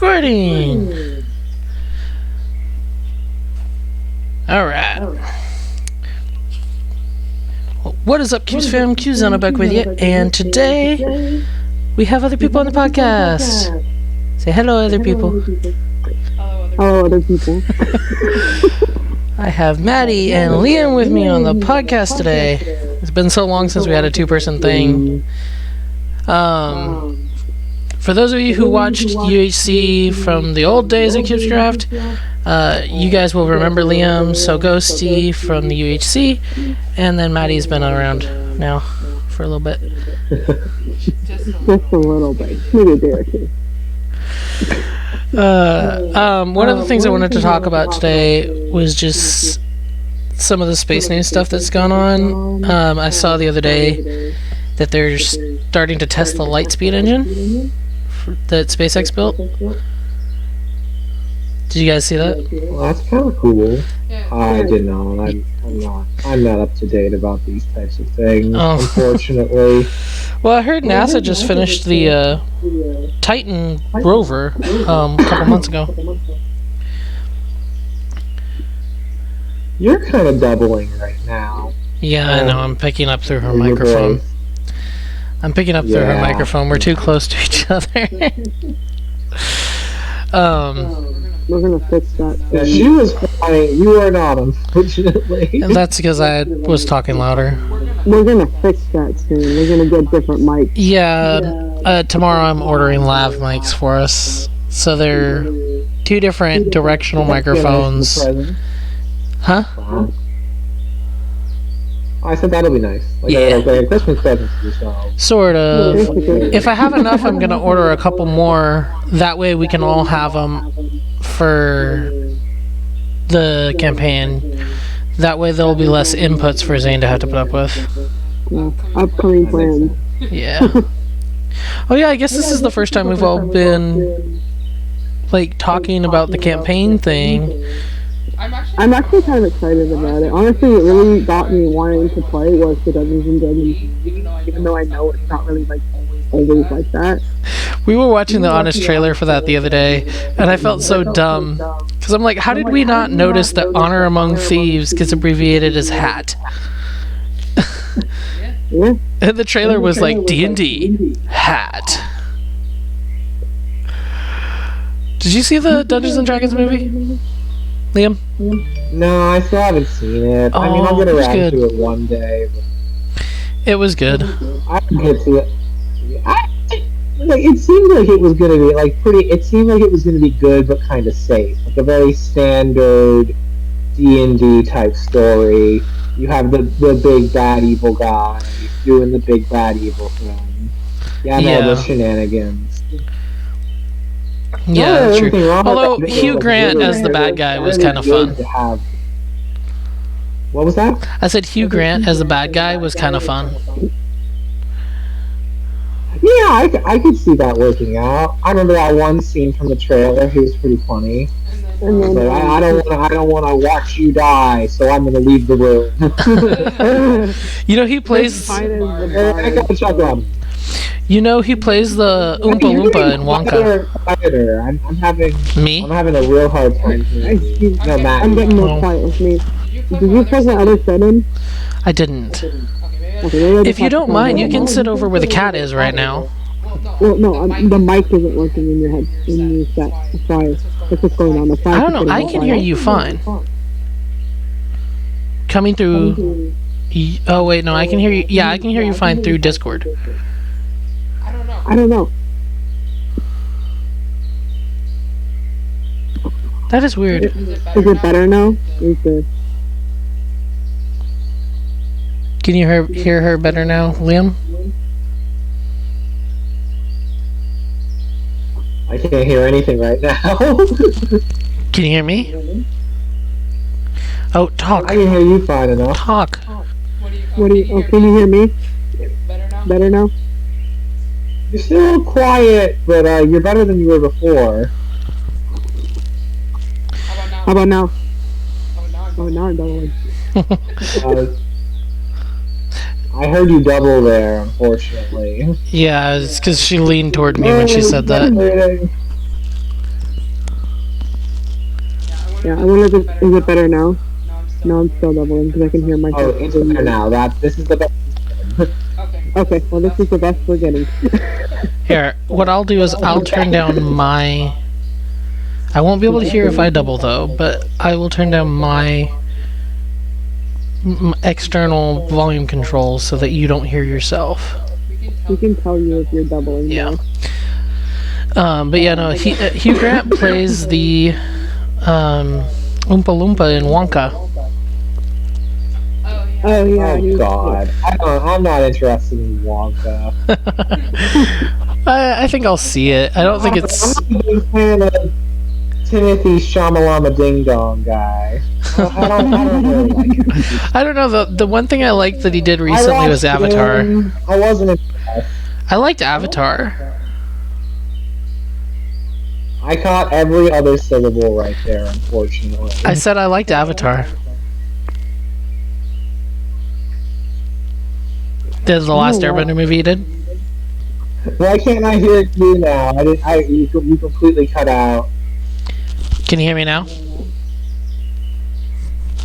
Recording! Alright. What is up, Q's fam? Xeno back with you, and today we have other people on the podcast. Say hello, other people. Hello, other people. I have Maddie and Liam with me on the podcast today. It's been so long since we had a two-person thing. For those of you who watched UHC from the old days of Cubes Draft, you guys will remember Liam, so Ghosty from the UHC, and then Maddie's been around now for a little bit. Just a little bit. Maybe a day or two. One of the things I wanted to talk about today was just some of the space news stuff that's gone on. I saw the other day that they're starting to test the Lightspeed engine that SpaceX built. Did you guys see that? Well, that's kind of cool. I did not. I'm not up to date about these types of things, unfortunately. Well, I heard NASA just finished the Titan rover a couple months ago. You're kind of doubling right now. Yeah, I know. I'm picking up through her microphone. I'm picking up through her microphone. We're too close to each other. We're gonna fix that. Yeah, she was flying. You are not, unfortunately. And that's because I was talking louder. We're gonna fix that soon. We're gonna get different mics. Yeah, tomorrow I'm ordering lav mics for us. So they're two different directional microphones. Huh? I said that'll be nice. Like a Christmas present for yourself. Sort of. If I have enough, I'm gonna order a couple more. That way we can all have them for the campaign. That way there'll be less inputs for Zane to have to put up with. Yeah. Upcoming plans. Yeah. Oh yeah, I guess this is the first time we've all been like talking about the campaign thing. I'm actually kind of excited about it. Honestly, it really got me wanting to play was the Dungeons and Dragons, even though I know it's not really like always like that. We were watching the Honest trailer for that the other day, and I felt so dumb. Because I'm like, how did we not notice that Honor Among Thieves gets abbreviated as HAT? Yeah. And the trailer was like, D&D, HAT. Did you see the Dungeons and Dragons movie, Liam? No, I still haven't seen it. I mean, I'll get around to it one day. It was good. I can get to it. It seemed like it was going to be It seemed like it was going to be good, but kind of safe, like a very standard D&D type story. You have the big bad evil guy doing the big bad evil thing. You have all the shenanigans. Yeah, that's true. Although Hugh Grant as the bad guy was kind of fun. What was that? I said Hugh Grant as the bad guy was kind of fun. Yeah, I could see that working out. I remember that one scene from the trailer. He was pretty funny. But I don't want to watch you die, so I'm going to leave the room. You know, he plays... I got to check on him. You know, he plays the Oompa Loompa in Wonka. I'm having a real hard time tonight. No, Matt. I'm getting more quiet with me. Did you press the other setting? I didn't. Okay, if you don't mind, you can sit over where the cat is right now. Well, no, the mic isn't working in your head, in your set. That's why it's just going on the side. I don't know, I can hear you fine. Coming through... Oh, wait, no, I can hear you... Yeah, I can hear you fine through Discord. I don't know. That is weird. Is it better now? Can you hear her better now, Liam? I can't hear anything right now. Can you hear me? Oh, talk. I can hear you fine enough. Talk. Can you hear me? Better now? You're still quiet, but you're better than you were before. How about now? Oh, now I'm doubling. I heard you double there, unfortunately. Yeah, it's because she leaned toward me when she said that. Yeah, I wonder if is it better now? No, I'm still doubling because I can hear my. Oh, it's better now. This is the best. Okay, well this is the best we're getting. Here, what I'll do is I'll turn down my... I won't be able to hear if I double though, but I will turn down my external volume controls so that you don't hear yourself. We can tell you if you're doubling. Yeah. But yeah, no, Hugh Grant plays the Oompa Loompa in Wonka. Oh yeah. Oh God, I'm not interested in Wonka. I think I'll see it. I don't think it's... I'm not a big fan of Timothy Shamalama Ding Dong guy. I don't really like him. I don't know, the one thing I liked that he did recently was Avatar. I wasn't impressed. I liked Avatar. I caught every other syllable right there, unfortunately. I said I liked Avatar. This is the last Airbender movie you did? Why can't I hear you now? You completely cut out. Can you hear me now?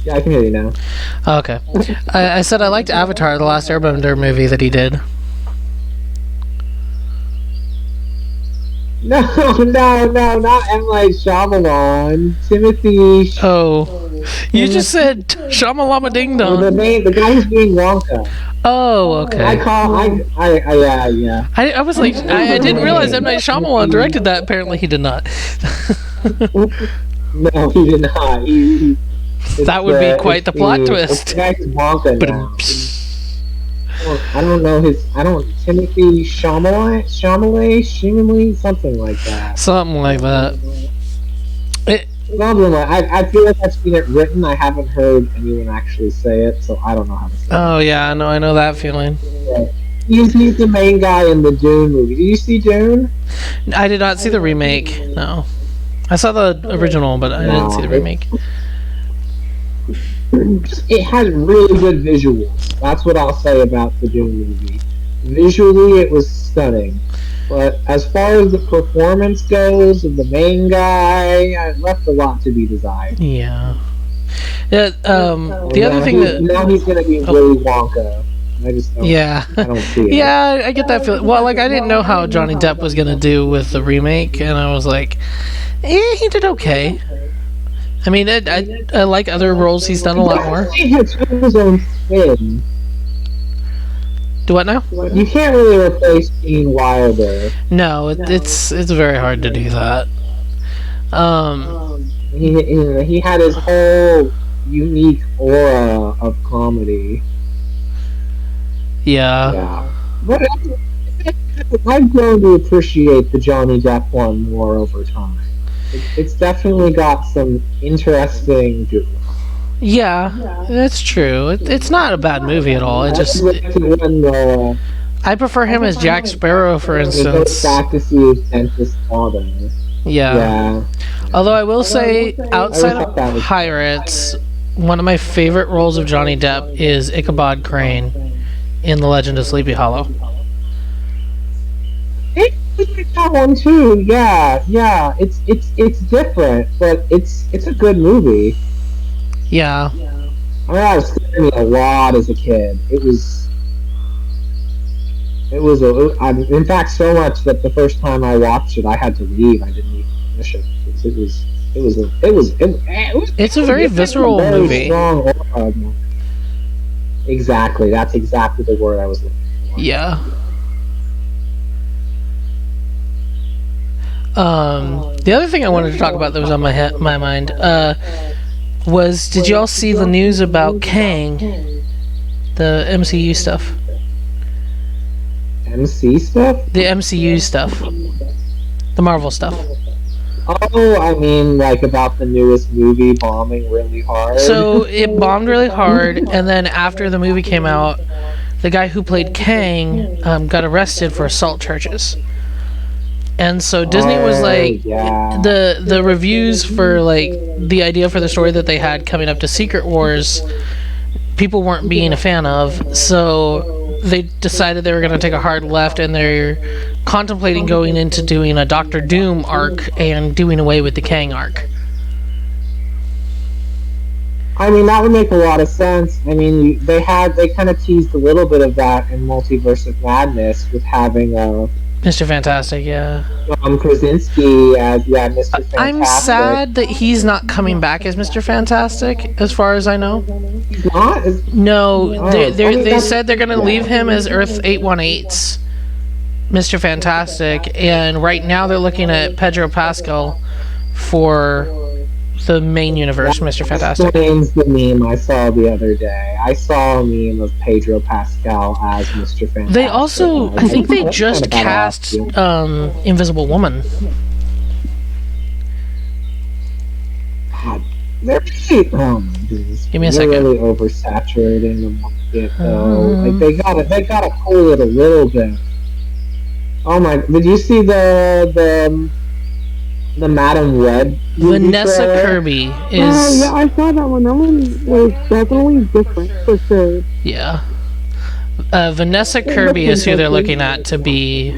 Yeah, I can hear you now. Okay. I said I liked Avatar, the last Airbender movie that he did. No, not M. Night Shyamalan. Timothy. Oh. You just said Shamalama Ding Dong. The guy who's being Wonka. Oh, okay. Yeah. I was like, I didn't realize M. Night Shyamalan directed that. Apparently he did not. No, he did not. That would be quite the plot twist. The guy who's Wonka now. Timothy Chalamet, something like that. Something like that. I feel like I've seen it written. I haven't heard anyone actually say it, so I don't know how to say it. Oh yeah, I know that feeling. Yeah. He's the main guy in the Dune movie. Did you see Dune? I did not see the remake. No, I saw the original, but I didn't see the remake. It has really good visuals. That's what I'll say about the Dune movie. Visually, it was stunning. But as far as the performance goes of the main guy, it left a lot to be desired. Yeah. Yeah. The other thing now he's gonna be Willy Wonka. I just don't. Yeah. I don't see it. Yeah, I get that feeling. Well, like I didn't know how Johnny Depp was gonna do with the remake, and I was like, he did okay. I mean, I like other roles he's done a lot more. He has his own spin. Do what now? You can't really replace Gene Wilder. No, it's very hard to do that. He had his whole unique aura of comedy. Yeah. But I've grown to appreciate the Johnny Depp one more over time. It's definitely got some interesting. Yeah, that's true. It's not a bad movie at all. It just. I prefer him as Jack Sparrow, for instance. Back to see his dentist father. Yeah. Although I will say, outside of Pirates, one of my favorite roles of Johnny Depp is Ichabod Crane in The Legend of Sleepy Hollow. That one too, yeah. It's different, but it's a good movie. Yeah. I mean, I was scared me a lot as a kid. In fact, so much that the first time I watched it, I had to leave. I didn't even finish it. It's a very visceral movie. Strong, exactly. That's exactly the word I was looking for. Yeah. The other thing I wanted to talk about that was on my mind was, did you all see the news about Kang, the MCU stuff? MC stuff? The MCU stuff, the Marvel stuff. Oh, I mean, like about the newest movie bombing really hard. So it bombed really hard, and then after the movie came out, the guy who played Kang got arrested for assault charges. And so Disney was like, the reviews for like the idea for the story that they had coming up to Secret Wars, people weren't being a fan of, so they decided they were going to take a hard left, and they're contemplating going into doing a Doctor Doom arc and doing away with the Kang arc. I mean, that would make a lot of sense. I mean, they kind of teased a little bit of that in Multiverse of Madness with having Mr. Fantastic, yeah. John Krasinski as Mr. Fantastic. I'm sad that he's not coming back as Mr. Fantastic, as far as I know. He's not? No, they said they're going to leave him as Earth 818's Mr. Fantastic, and right now they're looking at Pedro Pascal for the main universe, Mr. Fantastic. Explains the meme I saw the other day. I saw a meme of Pedro Pascal as Mr. Fantastic. They also, I think they just cast Invisible Woman. They're really, oh my goodness. Give me a second. They're really oversaturating the market, though. Like they gotta cool it a little bit. Oh my! Did you see the Madam Web? Vanessa Kirby is. Yeah, I saw that one. That one was definitely different for sure. Yeah. Vanessa Kirby is who they're looking at to be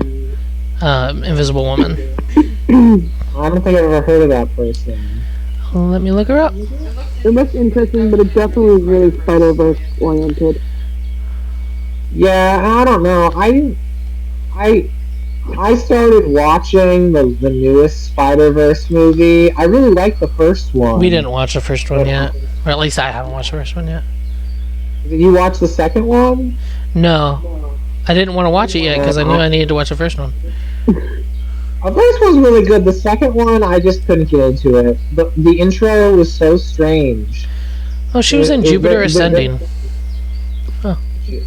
Invisible Woman. I don't think I've ever heard of that person. Let me look her up. It looks interesting, but it definitely is really Spider-Verse oriented. Yeah, I don't know. I started watching the newest Spider-Verse movie. I really liked the first one. We didn't watch the first one yet. Or at least I haven't watched the first one yet. Did you watch the second one? No. I didn't want to watch it yet because I knew I needed to watch the first one. The first one's really good. The second one, I just couldn't get into it. The intro was so strange. Oh, she was in Jupiter Ascending.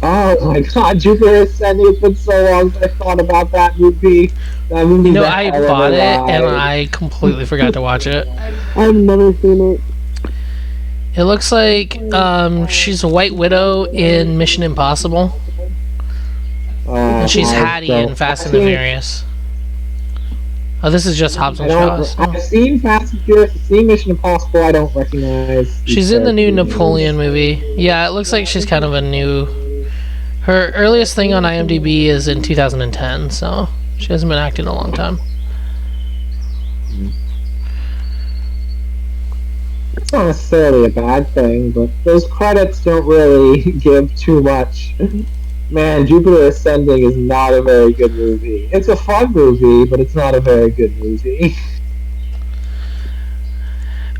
Oh my god, Jupiter Ascending. It's been so long since I thought about that movie. I bought it and I completely forgot to watch it. I've never seen it. It looks like she's a White Widow in Mission Impossible. And she's Hattie in Fast and the Furious. Oh, this is just Hobbs and Shaw. I've seen Fast and Furious, I've seen Mission Impossible, I don't recognize. She's in the new Napoleon movie. Yeah, it looks like she's kind of a new... Her earliest thing on IMDb is in 2010, so she hasn't been acting a long time. It's not necessarily a bad thing, but those credits don't really give too much. Man, Jupiter Ascending is not a very good movie. It's a fun movie, but it's not a very good movie.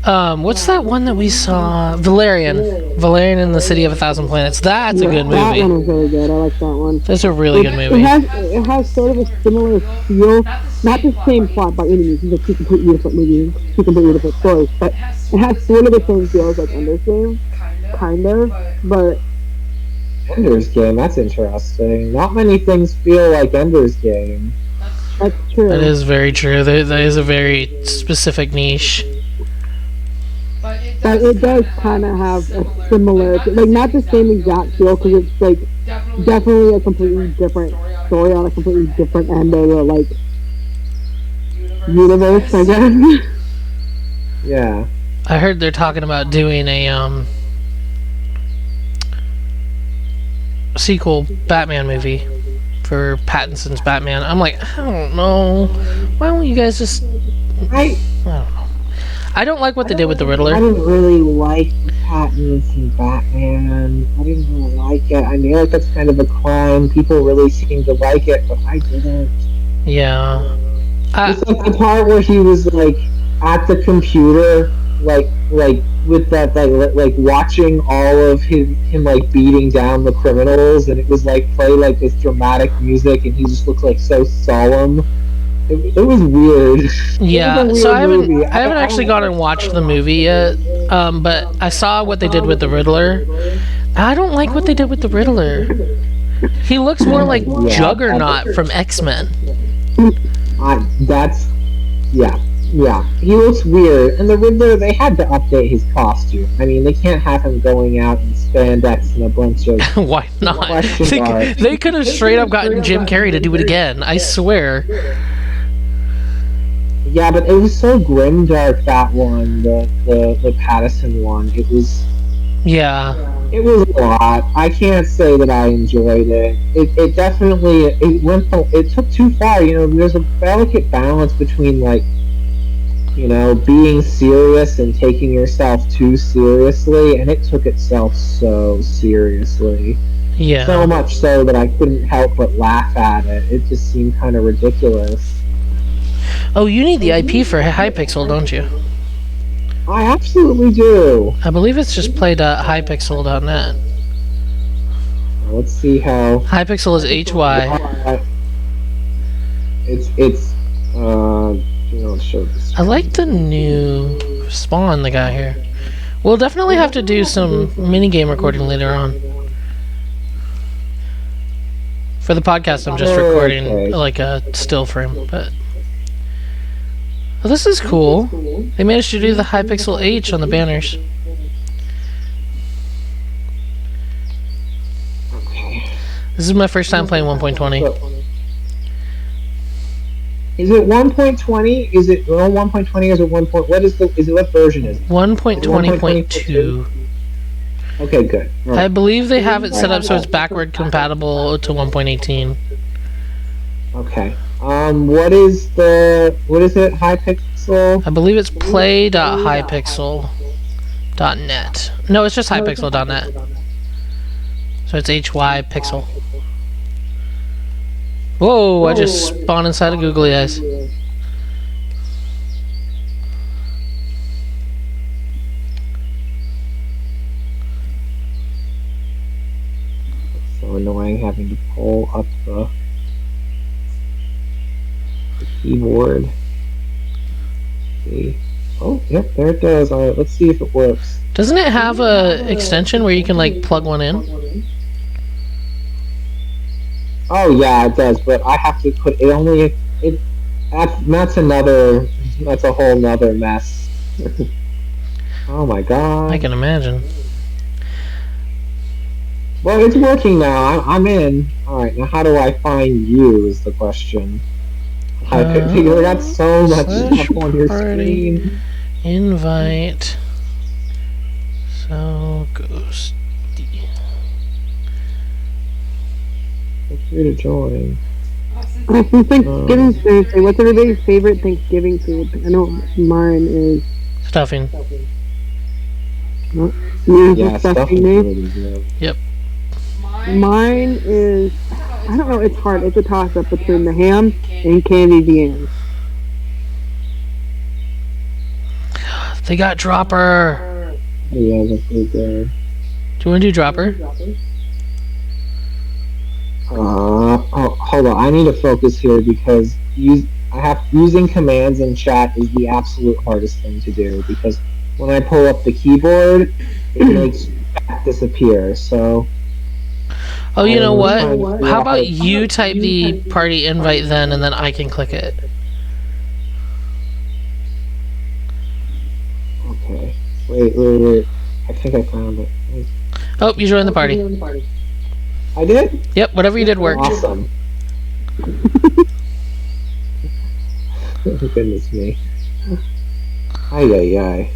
What's that one that we saw? Valerian. Valerian in the City of a Thousand Planets. That's a good movie. That one was really good. I like that one. That's a really good movie. It has sort of a similar feel. Not the same plot by any means. It's two completely different movies, two completely different stories. But it has sort of the same feel as like Ender's Game. Kind of. But... Ender's Game, that's interesting. Not many things feel like Ender's Game. That's true. That is very true. That is a very specific niche. But it does kind of have a similar, like not the same exact feel, because it's like definitely a completely different story on a completely different end of the like universe, I guess. Yeah. I heard they're talking about doing a sequel Batman movie for Pattinson's Batman. I'm like, I don't know. Why don't you guys just... I don't know. I don't like what they did with the Riddler. I didn't really like Pattinson Batman. I didn't really like it. I mean, like that's kind of a crime. People really seem to like it, but I didn't. Yeah. It's like the part where he was like at the computer, like with that like watching all of him like beating down the criminals, and it was like play like this dramatic music, and he just looked like so solemn. It was weird. Yeah, so I haven't actually gone and watched the movie yet, but I saw what they did with the Riddler. I don't like what they did with the Riddler. He looks more like Juggernaut from X-Men. Yeah. He looks weird, and the Riddler, they had to update his costume. I mean, they can't have him going out in spandex and a bunch of... Why not? They could have straight up gotten Jim Carrey to do it again, I swear. Yeah, but it was so grimdark, that one, the Pattinson one. It was... Yeah. It was a lot. I can't say that I enjoyed it. It definitely... It took too far, you know, there's a delicate balance between, like, being serious and taking yourself too seriously, and it took itself so seriously. So Yeah. much so that I couldn't help but laugh at it. It just seemed kind of ridiculous. Oh, you need the IP for Hypixel, don't you? I absolutely do. I believe it's just play.hypixel.net. Let's see how. Hypixel is HY. It's show this. I like the new spawn they got here. We'll definitely have to do some minigame recording later on. For the podcast, I'm just recording like a still frame, but... Well, this is cool. They managed to do the Hypixel H on the banners. This is my first time playing 1.20. Is it 1.20? Is it 1.20 or is it 1. What version is it? 1.20.2. Okay, good. Right. I believe they have it set up so it's backward compatible to 1.18. Okay. What is it? Hypixel? I believe it's play.hypixel.net. No, it's just hypixel.net. So it's HY pixel. Whoa, I just spawned inside of Googly Eyes. So annoying having to pull up the keyboard. See? Oh, yep, there it does. Alright, let's see if it works. Doesn't it have a extension where you can like plug one in? Oh yeah, it does, but I have to put it that's a whole nother mess. Oh my god. I can imagine. Well, it's working now. I'm in. Alright, now how do I find you is the question. You got so much stuff on your screen. Invite. So Ghosty. Feel free to join. Thanksgiving Thursday. What's everybody's favorite Thanksgiving food? I know mine is Stuffing. Yeah, stuffing really good. Yep. Mine is, I don't know, it's hard. It's a toss-up between the ham and candied yams. They got Dropper. Yeah, that's pretty good. Do you want to do Dropper? Hold on. I need to focus here because using commands in chat is the absolute hardest thing to do because when I pull up the keyboard, it makes chat disappear. So. Oh, you know what? How about you type the party invite then, and then I can click it. Okay. Wait. I think I found it. Oh, you joined the party. I did? Yep, whatever you did worked. Awesome. Goodness me. Ay.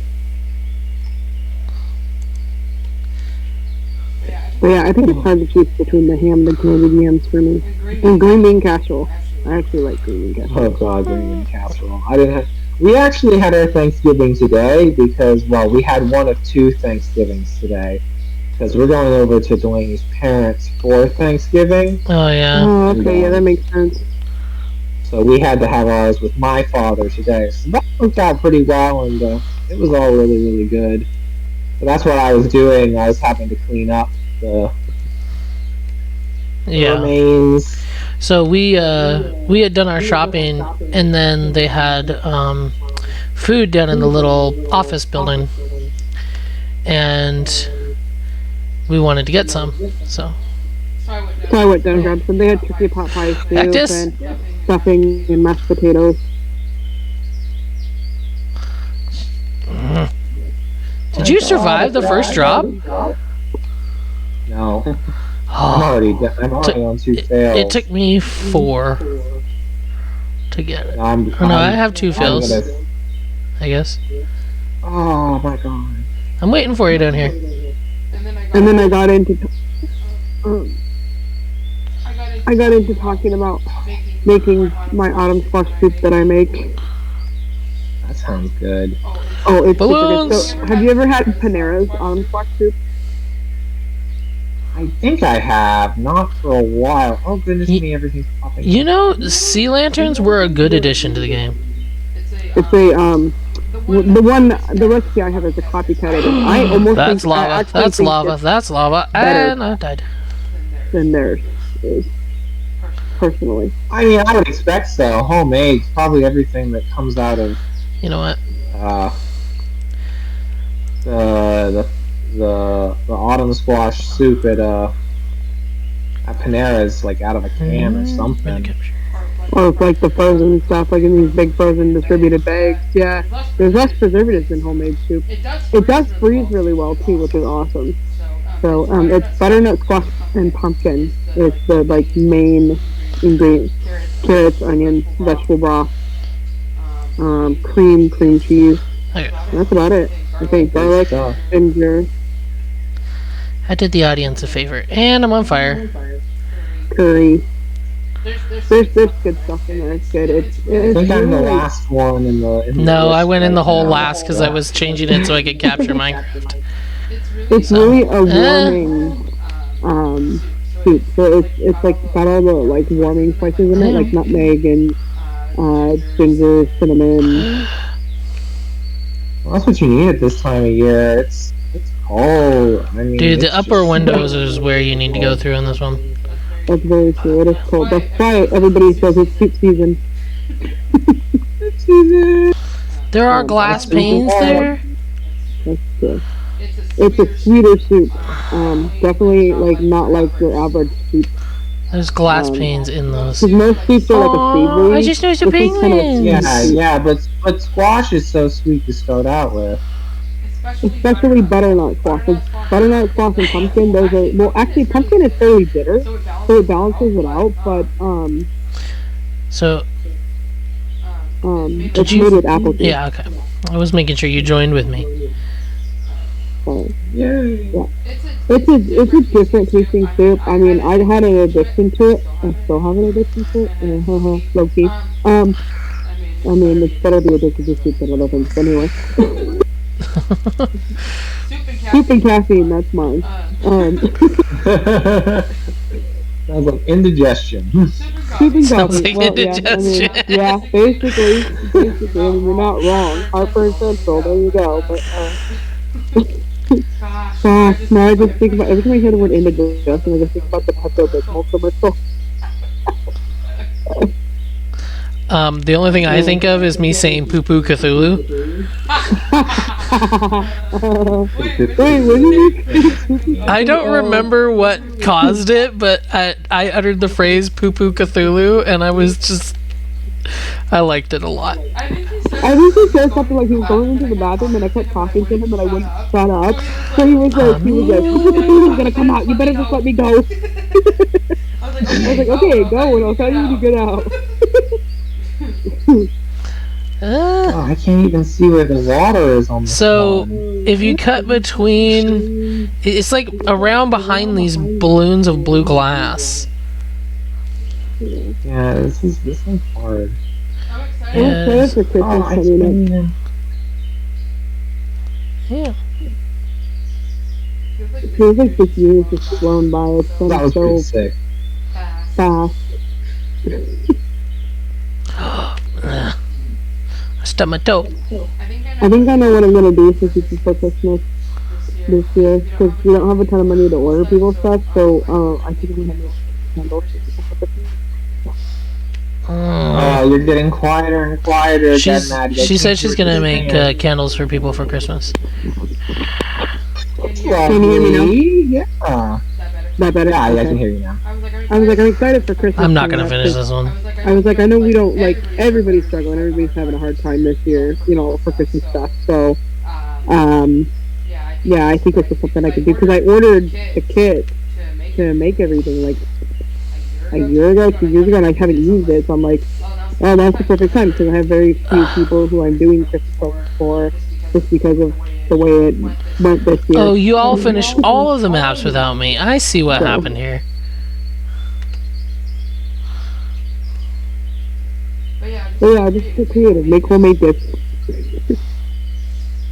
But yeah, I think it's hard to choose between the ham and the candied yams for me. And green bean casserole. I actually like green bean casserole. Oh god, green bean casserole. We actually had our Thanksgiving today because, well, we had one of two Thanksgivings today. Because we're going over to Delaney's parents for Thanksgiving. Oh, yeah. Oh, okay, yeah, that makes sense. So we had to have ours with my father today. So that worked out pretty well, and it was all really, really good. So that's what I was doing. I was having to clean up the remains. So we had done our shopping, and then they had food down in the little office building, and we wanted to get some. So I went down and grabbed some. They had turkey pot pies too, and stuffing and mashed potatoes. Did you survive the first drop? No. I'm already on 2 fails. It took me 4 to get it. I have 2 fails. I guess. Oh my god. I'm waiting for you down here. And then I got into talking about making my autumn slush soup that I make. That sounds good. Oh, it's Balloons! super good. So, have you ever had Panera's autumn squash soup? I think I have, not for a while. Oh goodness me, everything's popping. You know, sea lanterns were a good addition to the game. It's the recipe I have is a copycat of it. I almost That's think, I lava. actually That's think lava. it's That's lava. better. And I died. than theirs is, personally. I mean, I would expect so. Homemade's probably everything that comes out of You know what? the autumn squash soup at Panera's, like out of a can or something. Or it's like the frozen stuff, like in these big frozen distributed bags. Yeah, there's less preservatives in homemade soup. It does freeze really well too, which is awesome. So it's butternut squash and pumpkin. It's the like main ingredients: carrots, onions, vegetable broth, cream cheese. Okay. That's about it. I think garlic, ginger, I did the audience a favor. And I'm on fire. curry. There's good stuff in there. It's good. I think I'm the last one in the. No, I went in the whole last because I was changing it so I could capture Minecraft. It's really a warming soup. So it's like got all the like warming spices in it, like nutmeg and ginger, cinnamon. Well, that's what you need at this time of year. It's cold. I mean, Dude, the upper windows is where you need to go through in this one. That's very true. It is cold. That's why everybody says it's soup season. There are glass panes there. That's true. It's a sweeter soup. Definitely like not like your average soup. There's glass panes in those. Because most soups are like a savory. I just noticed a penguin. Yeah, but squash is so sweet to start out with. Especially butternut squash. Butternut squash and pumpkin, those are, well, actually pumpkin is fairly bitter, so it balances it out, but So it's made with apple juice. yeah, okay. I was making sure you joined with me. Yeah. It's a different tasting soup. I mean, I had an addiction to it. I still have an addiction to it. Low key. I mean, it's better to be addicted to soup than other things. But anyway. Soup and caffeine, that's mine. Sounds like indigestion. Soup and Sounds coffee. like Well, indigestion. yeah, basically, I mean, you're not wrong. Heartburn Central, there you go. But, gosh, now I just think about, every time I hear the word indigestion, I just think about the Pepto-Bismol commercial. The only thing I think of is me saying poo poo Cthulhu. Wait, what did you I don't remember what caused it, but I uttered the phrase poo poo Cthulhu, and I liked it a lot. I think he said something like he was going into the bathroom and I kept talking to him and I wouldn't shut up. So he was like, "He's gonna come out. You better just let me go." I was like, "Okay, go, and I'll tell you when you get out." I can't even see where the water is on the So, pond. if you cut between, it's like around behind these balloons of blue glass. Yeah, this is hard. I'm excited for Christmas coming up. Yeah. It feels like this year has just flown by. It's been That was pretty so sick. fast. I stubbed my toe. I think I know what I'm gonna do for people for Christmas this year because we don't have a ton of money to order people stuff. So I think I'm gonna make candles for people for Christmas. Oh, you're getting quieter and quieter. She said she's gonna make candles for people for Christmas. Can you hear me now? Yeah. That better? Yeah, I Okay. can hear you now. I was like, I'm excited for Christmas. I'm not gonna coming up, finish this one. I was like, I know we don't, like, everybody's struggling, everybody's having a hard time this year, you know, for Christmas stuff, so, yeah, I think it's just something I could do, because I ordered the kit to make everything, like, a year ago, 2 years ago, and I haven't used it, so I'm like, oh, that's the perfect time, because I have very few people who I'm doing Christmas presents for, just because of the way it went this year. Oh, you all finished all of the maps without me. I see what happened here. So yeah, just get creative, make homemade gifts.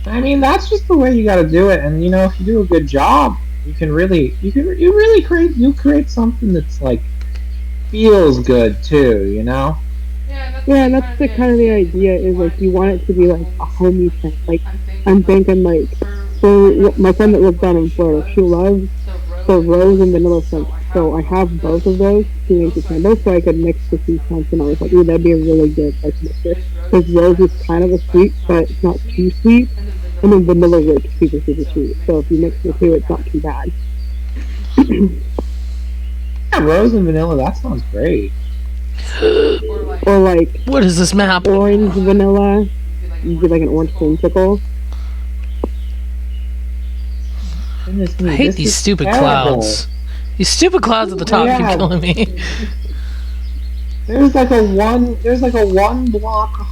I mean, that's just the way you got to do it. And if you do a good job, you really create something that's like feels good too. Yeah, and that's the kind of the idea is like you want it to be like a homey scent. Like I'm thinking like for my friend that lives down in Florida, she loves the rose and vanilla scent. So I have both of those to make the candle, so I could mix the two scents. And I was like, ooh, that'd be a really good like mixture. Because rose is kind of a sweet, but it's not too sweet. And then vanilla is like super sweet. So if you mix the two, it's not too bad. Yeah, rose and vanilla. That sounds great. Or like what is this map? orange vanilla. You do like an orange creamsicle. I hate these stupid clouds. These stupid clouds at the top keep killing me. There's like a one block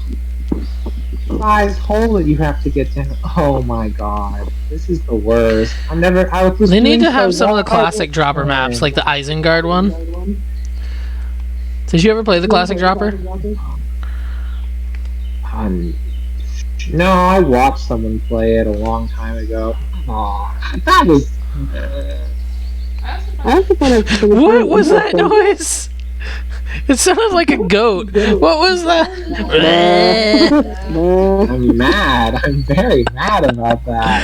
sized hole that you have to get down. Oh my god, this is the worst. They need to have some of the classic dropper maps, like the Isengard one. Did you ever play the classic dropper? No, I watched someone play it a long time ago. Aw, that was. What was that noise? It sounded like a goat. What was that? I'm mad. I'm very mad about that.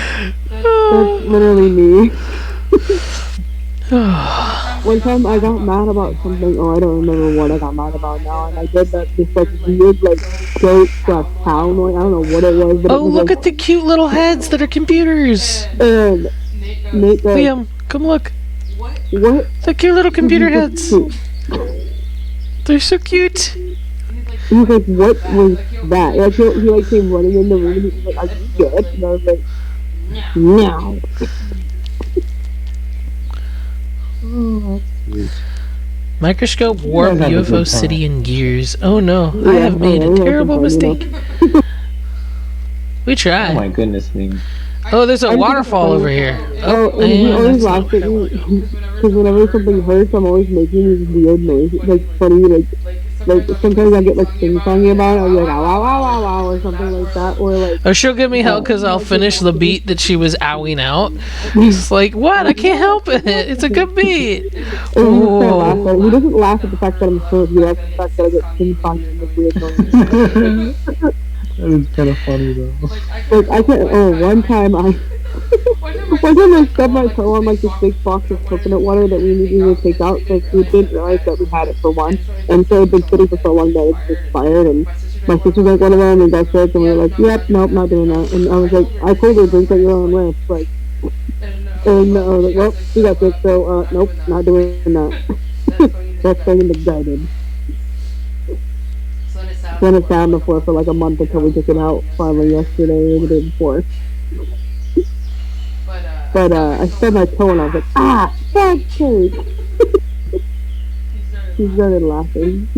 That's literally me. One time I got mad about something. Oh, I don't remember what I got mad about now. And I did this like weird like goat / cow noise. I don't know what it was. But oh, look at the cute little heads that are computers. And Nate goes, Liam, come look. What? The cute little computer heads. They're so cute. He was like, what was that? Like, he like came running in the room and he was like, are you good? And I was like, no. Microscope, warp, UFO, city, and gears. Oh no, I have made a terrible mistake. We try. Oh my goodness me. Oh, there's a waterfall over here. Oh, and he always laughs at me because whenever something hurts, I'm always making these weird noises, like funny, like sometimes I get like sing-songy about it. I'll be like, ow, ow, ow, ow, ow, or something like that, or like. Oh, she'll give me hell because I'll finish the beat that she was owing out. It's like, what? I can't help it. It's a good beat. Oh. He doesn't laugh at the fact that I'm hurt. He laughs at the fact that I get sing-songy and make weird noises. That is kind of funny though. Like I can't. Oh, one time I stubbed my toe on like this big box of coconut water that we needed to take out. So we didn't realize that we had it for one, and so it had been sitting for so long that it's expired. And my sister like one of them and got sick, and we were like, "Yep, nope, not doing that." And I was like, "I told her drink at your own risk." Like, and I was like, "Well, she got sick, so nope, not doing that." That's thing in the garden. Then it sat on the floor for like a month until we took it out finally yesterday or the day before. But I stubbed my toe and I was like, ah, fuck cake. She started laughing.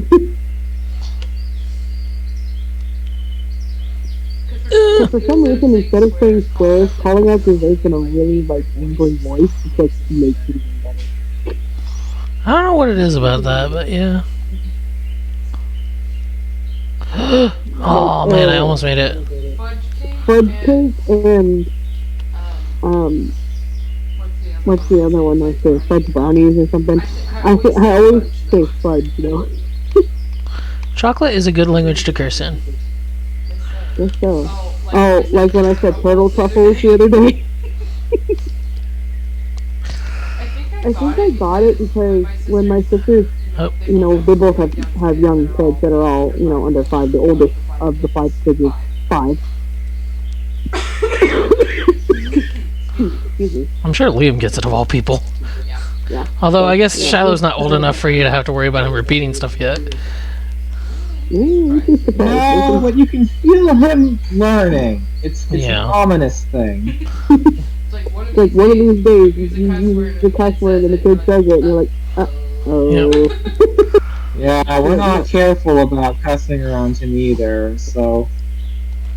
But for some reason, instead of saying squares, calling out your vape in a really like angry voice just like makes it even better. I don't know what it is about that, but yeah. Oh man, I almost made it. Fudge cake and what's the other one I say? Fudge brownies or something. I always say fudge, Chocolate is a good language to curse in. Yes, so. Oh, like when I said turtle truffles the other day. I think I got it because when my sisters, they both have young kids that are all, under 5. The oldest of the 5 kids is 5. Excuse me. I'm sure Liam gets it of all people. Yeah. Although I guess Shiloh's not old enough for you to have to worry about him repeating stuff yet. No, but you can feel him learning. It's an ominous thing. Like one of these days, you use the cuss word and the kid says it, and you're like, uh-oh. Yep. Yeah, we're not careful about cussing around him either, so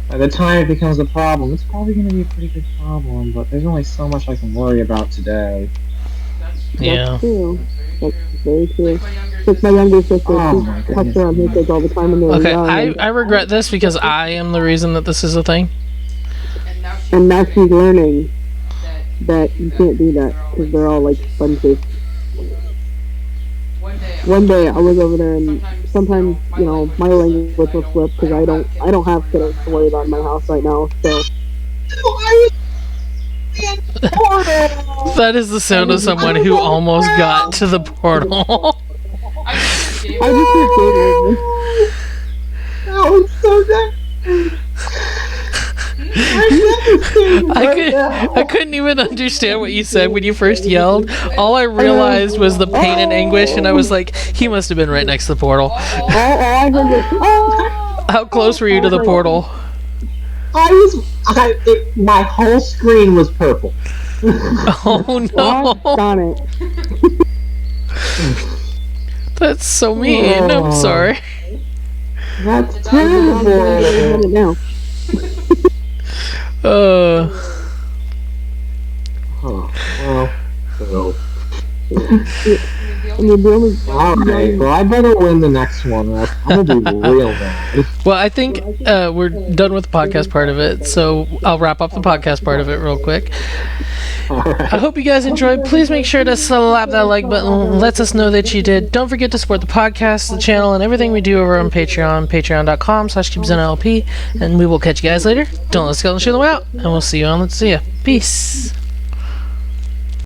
by the time it becomes a problem, it's probably going to be a pretty big problem, but there's only so much I can worry about today. Yeah. That's true. That's very true. Like my younger sister, she cuts around her kids all the time when they're Okay, young. I regret this because I am the reason that this is a thing. And now she's learning that you can't do that because they're all like sponges. One day I was over there, and sometimes my language will slip because I don't have kiddos to worry about in my house right now. So That is the sound of someone who almost got to the portal. I just hear Gabriel. That was so good. I couldn't even understand what you said when you first yelled. All I realized was the pain and anguish, and I was like, he must have been right next to the portal. All I heard was, How close were you to the portal? My whole screen was purple. Oh no! Darn it. That's so mean. I'm sorry. That's terrible. Now. Oh, well, so. Alright, well, I better win the next one. I'm gonna be real bad. Well, I think we're done with the podcast part of it, so I'll wrap up the podcast part of it real quick. Alright. I hope you guys enjoyed. Please make sure to slap that like button. Lets us know that you did. Don't forget to support the podcast, the channel, and everything we do over on Patreon, patreon.com/KeepZenoLP. And we will catch you guys later. Don't let us go and show them out. And we'll see you on Let's See Ya. Peace.